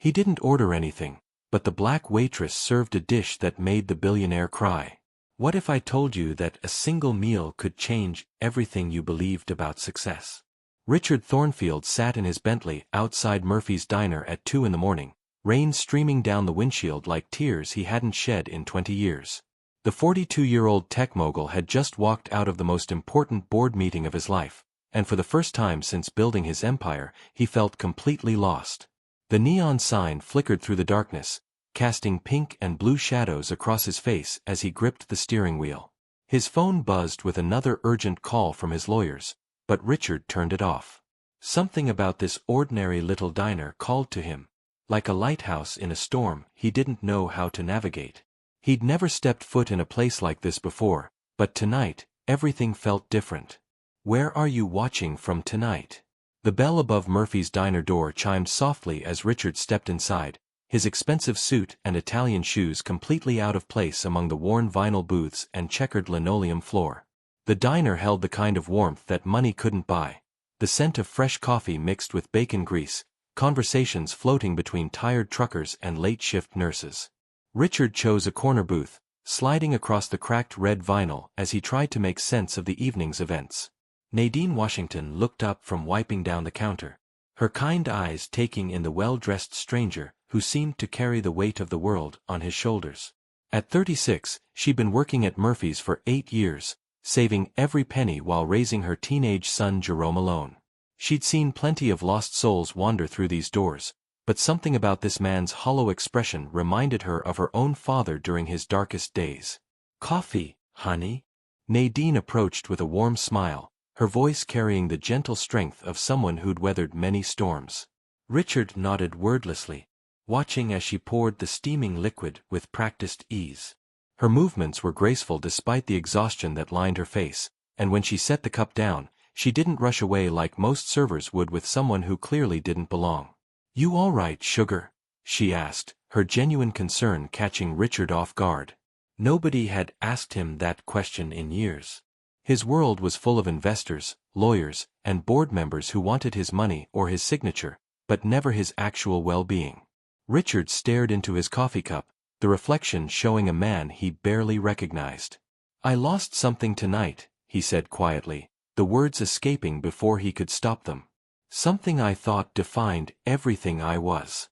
He didn't order anything, but the black waitress served a dish that made the billionaire cry. What if I told you that a single meal could change everything you believed about success? Richard Thornfield sat in his Bentley outside Murphy's diner at 2 in the morning, rain streaming down the windshield like tears he hadn't shed in 20 years. The 42-year-old tech mogul had just walked out of the most important board meeting of his life, and for the first time since building his empire, he felt completely lost. The neon sign flickered through the darkness, casting pink and blue shadows across his face as he gripped the steering wheel. His phone buzzed with another urgent call from his lawyers, but Richard turned it off. Something about this ordinary little diner called to him. Like a lighthouse in a storm, he didn't know how to navigate. He'd never stepped foot in a place like this before, but tonight, everything felt different. Where are you watching from tonight? The bell above Murphy's diner door chimed softly as Richard stepped inside, his expensive suit and Italian shoes completely out of place among the worn vinyl booths and checkered linoleum floor. The diner held the kind of warmth that money couldn't buy, the scent of fresh coffee mixed with bacon grease, conversations floating between tired truckers and late-shift nurses. Richard chose a corner booth, sliding across the cracked red vinyl as he tried to make sense of the evening's events. Nadine Washington looked up from wiping down the counter, her kind eyes taking in the well-dressed stranger who seemed to carry the weight of the world on his shoulders. At 36, she'd been working at Murphy's for 8 years, saving every penny while raising her teenage son Jerome alone. She'd seen plenty of lost souls wander through these doors, but something about this man's hollow expression reminded her of her own father during his darkest days. "Coffee, honey?" Nadine approached with a warm smile, her voice carrying the gentle strength of someone who'd weathered many storms. Richard nodded wordlessly, watching as she poured the steaming liquid with practiced ease. Her movements were graceful despite the exhaustion that lined her face, and when she set the cup down, she didn't rush away like most servers would with someone who clearly didn't belong. "You all right, sugar?" she asked, her genuine concern catching Richard off guard. Nobody had asked him that question in years. His world was full of investors, lawyers, and board members who wanted his money or his signature, but never his actual well-being. Richard stared into his coffee cup, the reflection showing a man he barely recognized. "I lost something tonight," he said quietly, the words escaping before he could stop them. "Something I thought defined everything I was."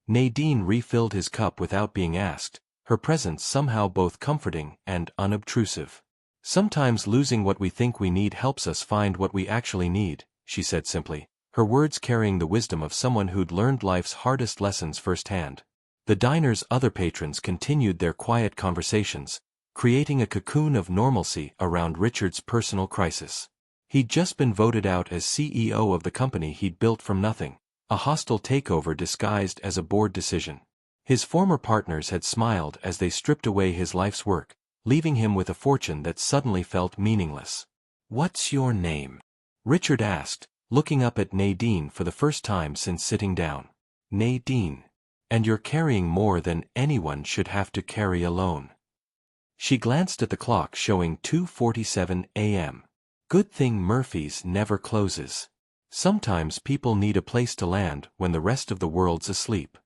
Nadine refilled his cup without being asked, her presence somehow both comforting and unobtrusive. "Sometimes losing what we think we need helps us find what we actually need," she said simply, her words carrying the wisdom of someone who'd learned life's hardest lessons firsthand. The diner's other patrons continued their quiet conversations, creating a cocoon of normalcy around Richard's personal crisis. He'd just been voted out as CEO of the company he'd built from nothing, a hostile takeover disguised as a board decision. His former partners had smiled as they stripped away his life's work, leaving him with a fortune that suddenly felt meaningless. "What's your name?" Richard asked, looking up at Nadine for the first time since sitting down. "Nadine. And you're carrying more than anyone should have to carry alone." She glanced at the clock showing 2:47 a.m. "Good thing Murphy's never closes. Sometimes people need a place to land when the rest of the world's asleep."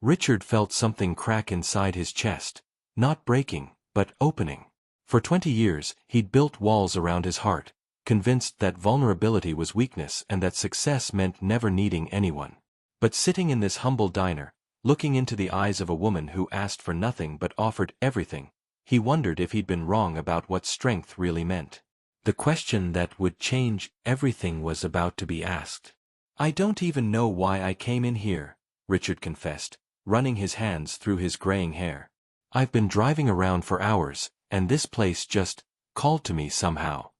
Richard felt something crack inside his chest, not breaking, but opening. For 20 years, he'd built walls around his heart, convinced that vulnerability was weakness and that success meant never needing anyone. But sitting in this humble diner, looking into the eyes of a woman who asked for nothing but offered everything, he wondered if he'd been wrong about what strength really meant. The question that would change everything was about to be asked. "I don't even know why I came in here," Richard confessed, running his hands through his graying hair. "I've been driving around for hours, and this place just called to me somehow."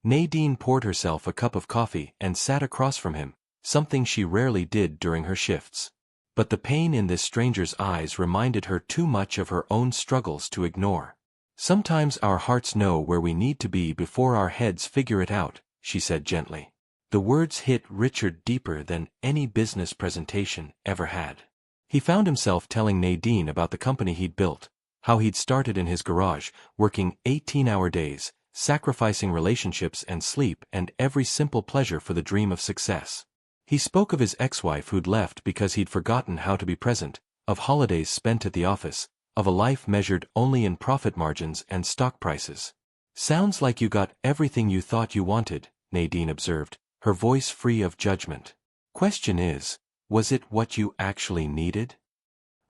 Nadine poured herself a cup of coffee and sat across from him, something she rarely did during her shifts. But the pain in this stranger's eyes reminded her too much of her own struggles to ignore. "Sometimes our hearts know where we need to be before our heads figure it out," she said gently. The words hit Richard deeper than any business presentation ever had. He found himself telling Nadine about the company he'd built, how he'd started in his garage, working 18-hour days, sacrificing relationships and sleep and every simple pleasure for the dream of success. He spoke of his ex-wife who'd left because he'd forgotten how to be present, of holidays spent at the office, of a life measured only in profit margins and stock prices. "Sounds like you got everything you thought you wanted," Nadine observed, her voice free of judgment. "Question is, was it what you actually needed?"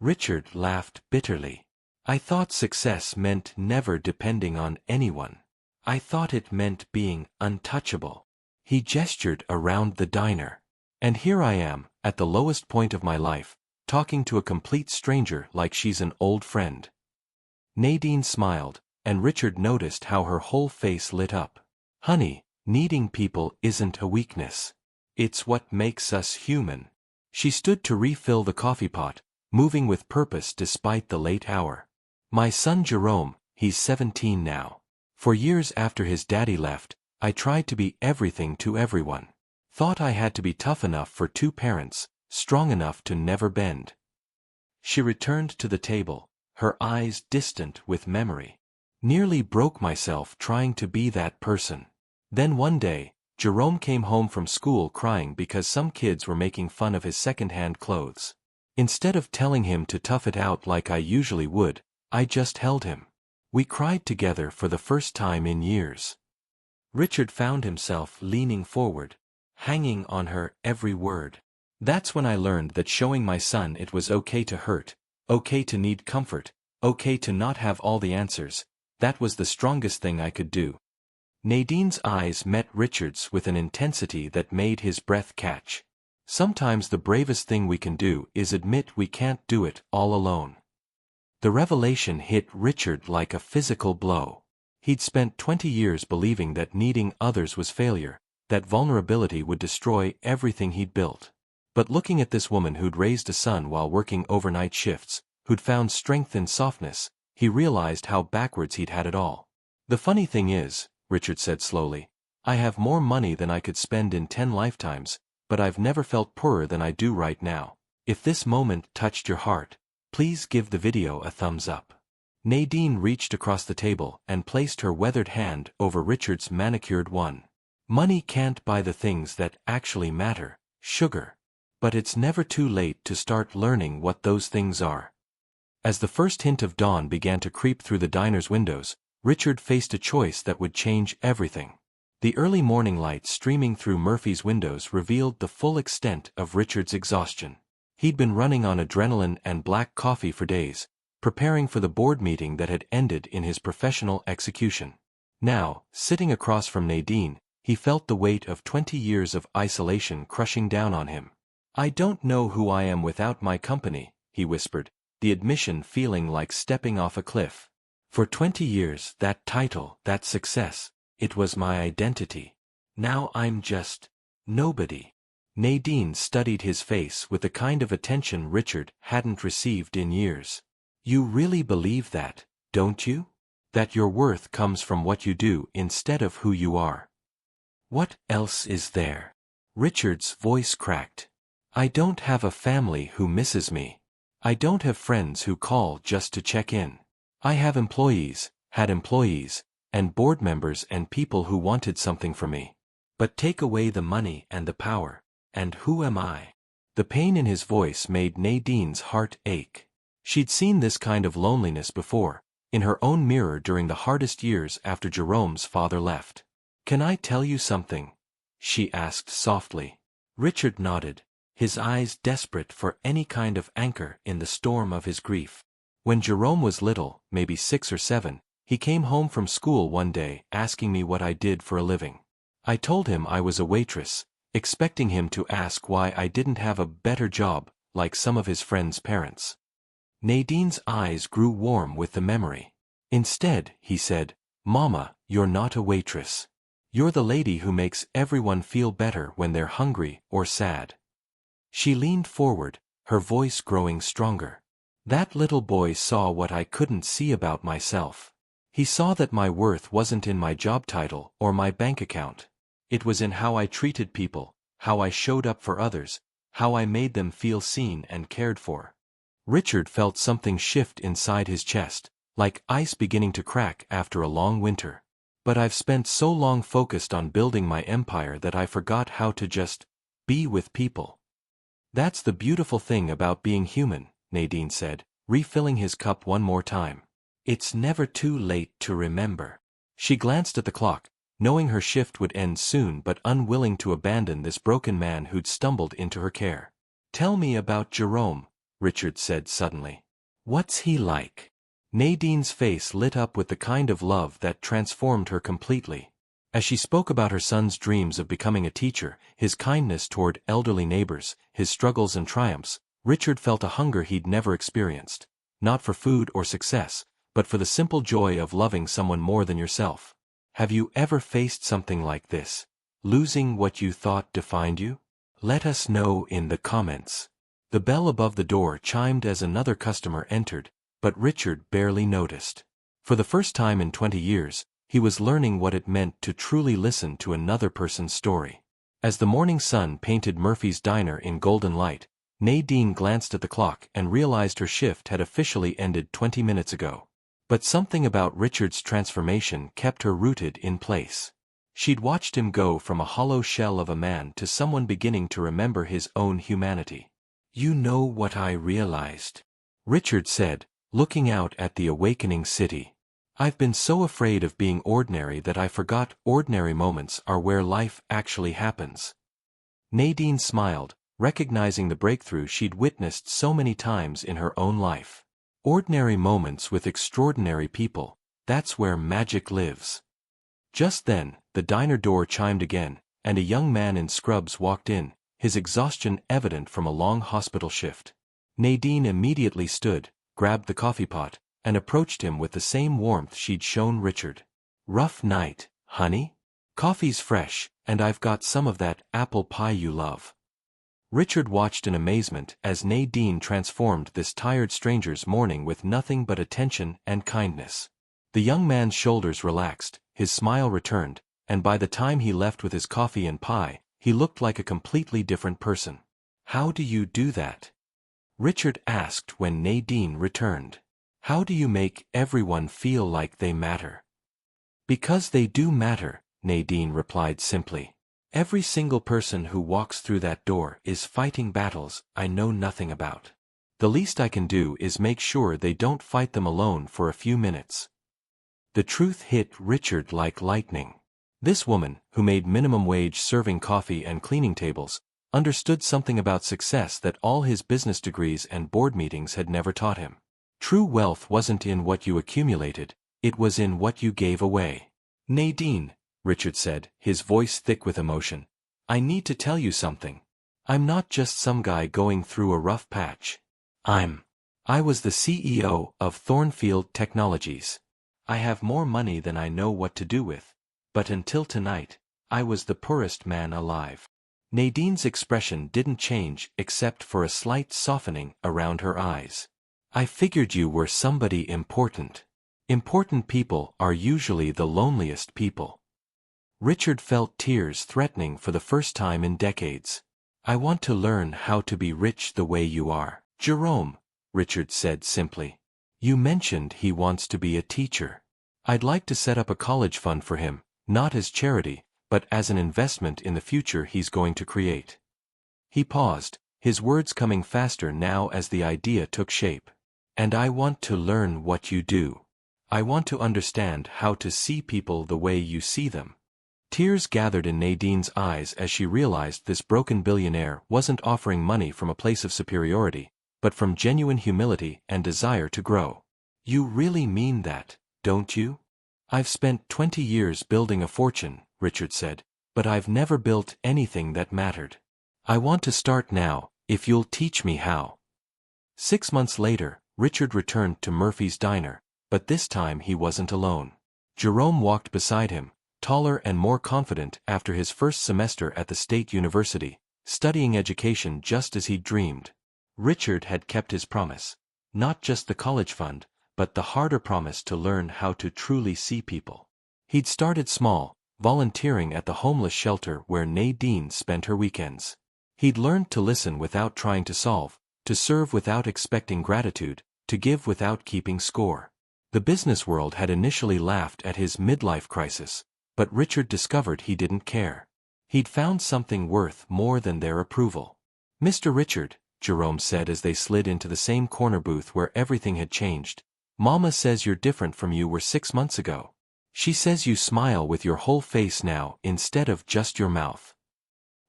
Richard laughed bitterly. "I thought success meant never depending on anyone. I thought it meant being untouchable." He gestured around the diner. "And here I am, at the lowest point of my life, talking to a complete stranger like she's an old friend." Nadine smiled, and Richard noticed how her whole face lit up. "Honey, needing people isn't a weakness. It's what makes us human." She stood to refill the coffee pot, moving with purpose despite the late hour. "My son Jerome, he's 17 now. For years after his daddy left, I tried to be everything to everyone. Thought I had to be tough enough for two parents, strong enough to never bend." She returned to the table, her eyes distant with memory. "Nearly broke myself trying to be that person. Then one day, Jerome came home from school crying because some kids were making fun of his second-hand clothes. Instead of telling him to tough it out like I usually would, I just held him. We cried together for the first time in years." Richard found himself leaning forward, hanging on her every word. "That's when I learned that showing my son it was okay to hurt, okay to need comfort, okay to not have all the answers, that was the strongest thing I could do." Nadine's eyes met Richard's with an intensity that made his breath catch. "Sometimes the bravest thing we can do is admit we can't do it all alone." The revelation hit Richard like a physical blow. He'd spent 20 years believing that needing others was failure, that vulnerability would destroy everything he'd built. But looking at this woman who'd raised a son while working overnight shifts, who'd found strength in softness, he realized how backwards he'd had it all. "The funny thing is," Richard said slowly, "I have more money than I could spend in 10 lifetimes, but I've never felt poorer than I do right now. If this moment touched your heart, please give the video a thumbs up." Nadine reached across the table and placed her weathered hand over Richard's manicured one. "Money can't buy the things that actually matter, sugar. But it's never too late to start learning what those things are." As the first hint of dawn began to creep through the diner's windows, Richard faced a choice that would change everything. The early morning light streaming through Murphy's windows revealed the full extent of Richard's exhaustion. He'd been running on adrenaline and black coffee for days, preparing for the board meeting that had ended in his professional execution. Now, sitting across from Nadine, he felt the weight of 20 years of isolation crushing down on him. "I don't know who I am without my company," he whispered, the admission feeling like stepping off a cliff. "For 20 years, that title, that success, it was my identity. Now I'm just nobody." Nadine studied his face with the kind of attention Richard hadn't received in years. "You really believe that, don't you? That your worth comes from what you do instead of who you are?" "What else is there?" Richard's voice cracked. "I don't have a family who misses me. I don't have friends who call just to check in. I have employees, had employees, and board members and people who wanted something from me. But take away the money and the power, and who am I?" The pain in his voice made Nadine's heart ache. She'd seen this kind of loneliness before, in her own mirror during the hardest years after Jerome's father left. "Can I tell you something?" she asked softly. Richard nodded, his eyes desperate for any kind of anchor in the storm of his grief. "When Jerome was little, maybe 6 or 7, he came home from school one day asking me what I did for a living. I told him I was a waitress, expecting him to ask why I didn't have a better job, like some of his friends' parents." Nadine's eyes grew warm with the memory. "Instead," he said, "Mama, you're not a waitress. You're the lady who makes everyone feel better when they're hungry or sad." She leaned forward, her voice growing stronger. "That little boy saw what I couldn't see about myself. He saw that my worth wasn't in my job title or my bank account. It was in how I treated people, how I showed up for others, how I made them feel seen and cared for." Richard felt something shift inside his chest, like ice beginning to crack after a long winter. "But I've spent so long focused on building my empire that I forgot how to just Be with people. That's the beautiful thing about being human, Nadine said, refilling his cup one more time. It's never too late to remember. She glanced at the clock, knowing her shift would end soon but unwilling to abandon this broken man who'd stumbled into her care. Tell me about Jerome, Richard said suddenly. What's he like? Nadine's face lit up with the kind of love that transformed her completely. As she spoke about her son's dreams of becoming a teacher, his kindness toward elderly neighbors, his struggles and triumphs, Richard felt a hunger he'd never experienced, not for food or success, but for the simple joy of loving someone more than yourself. Have you ever faced something like this? Losing what you thought defined you? Let us know in the comments. The bell above the door chimed as another customer entered, but Richard barely noticed. For the first time in 20 years, he was learning what it meant to truly listen to another person's story. As the morning sun painted Murphy's diner in golden light, Nadine glanced at the clock and realized her shift had officially ended 20 minutes ago. But something about Richard's transformation kept her rooted in place. She'd watched him go from a hollow shell of a man to someone beginning to remember his own humanity. You know what I realized? Richard said, looking out at the awakening city. I've been so afraid of being ordinary that I forgot ordinary moments are where life actually happens. Nadine smiled, recognizing the breakthrough she'd witnessed so many times in her own life. Ordinary moments with extraordinary people, that's where magic lives. Just then, the diner door chimed again, and a young man in scrubs walked in, his exhaustion evident from a long hospital shift. Nadine immediately stood, grabbed the coffee pot, and approached him with the same warmth she'd shown Richard. Rough night, honey? Coffee's fresh, and I've got some of that apple pie you love. Richard watched in amazement as Nadine transformed this tired stranger's morning with nothing but attention and kindness. The young man's shoulders relaxed, his smile returned, and by the time he left with his coffee and pie, he looked like a completely different person. How do you do that? Richard asked when Nadine returned. How do you make everyone feel like they matter? Because they do matter, Nadine replied simply. Every single person who walks through that door is fighting battles I know nothing about. The least I can do is make sure they don't fight them alone for a few minutes. The truth hit Richard like lightning. This woman, who made minimum wage serving coffee and cleaning tables, understood something about success that all his business degrees and board meetings had never taught him. True wealth wasn't in what you accumulated, it was in what you gave away. Nadine, Richard said, his voice thick with emotion, I need to tell you something. I'm not just some guy going through a rough patch. I was the CEO of Thornfield Technologies. I have more money than I know what to do with, but until tonight, I was the poorest man alive. Nadine's expression didn't change except for a slight softening around her eyes. I figured you were somebody important. Important people are usually the loneliest people. Richard felt tears threatening for the first time in decades. I want to learn how to be rich the way you are. Jerome, Richard said simply. You mentioned he wants to be a teacher. I'd like to set up a college fund for him, not as charity, but as an investment in the future he's going to create. He paused, his words coming faster now as the idea took shape. And I want to learn what you do. I want to understand how to see people the way you see them. Tears gathered in Nadine's eyes as she realized this broken billionaire wasn't offering money from a place of superiority, but from genuine humility and desire to grow. You really mean that, don't you? I've spent 20 years building a fortune, Richard said, but I've never built anything that mattered. I want to start now, if you'll teach me how. 6 months later, Richard returned to Murphy's diner, but this time he wasn't alone. Jerome walked beside him, taller and more confident after his first semester at the State University, studying education just as he'd dreamed. Richard had kept his promise. Not just the college fund, but the harder promise to learn how to truly see people. He'd started small, volunteering at the homeless shelter where Nadine spent her weekends. He'd learned to listen without trying to solve, to serve without expecting gratitude, to give without keeping score. The business world had initially laughed at his midlife crisis, but Richard discovered he didn't care. He'd found something worth more than their approval. "Mr. Richard," Jerome said as they slid into the same corner booth where everything had changed, "Mama says you're different from you were 6 months ago. She says you smile with your whole face now instead of just your mouth."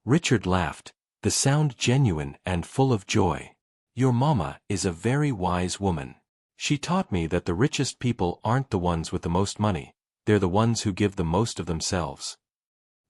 Richard laughed, the sound genuine and full of joy. "Your mama is a very wise woman. She taught me that the richest people aren't the ones with the most money, they're the ones who give the most of themselves."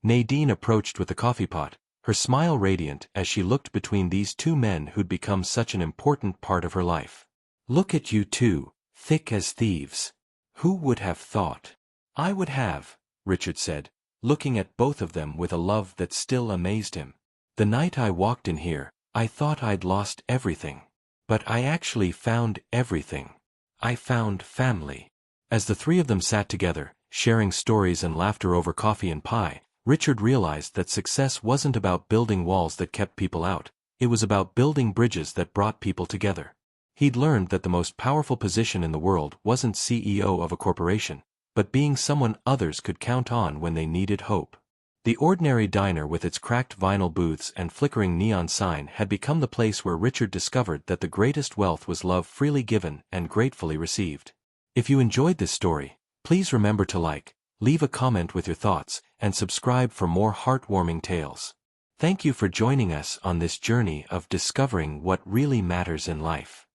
Nadine approached with the coffee pot, her smile radiant as she looked between these two men who'd become such an important part of her life. "Look at you two, thick as thieves. Who would have thought?" "I would have," Richard said, looking at both of them with a love that still amazed him. "The night I walked in here, I thought I'd lost everything. But I actually found everything. I found family." As the three of them sat together, sharing stories and laughter over coffee and pie, Richard realized that success wasn't about building walls that kept people out, it was about building bridges that brought people together. He'd learned that the most powerful position in the world wasn't CEO of a corporation, but being someone others could count on when they needed hope. The ordinary diner with its cracked vinyl booths and flickering neon sign had become the place where Richard discovered that the greatest wealth was love freely given and gratefully received. If you enjoyed this story, please remember to like, leave a comment with your thoughts, and subscribe for more heartwarming tales. Thank you for joining us on this journey of discovering what really matters in life.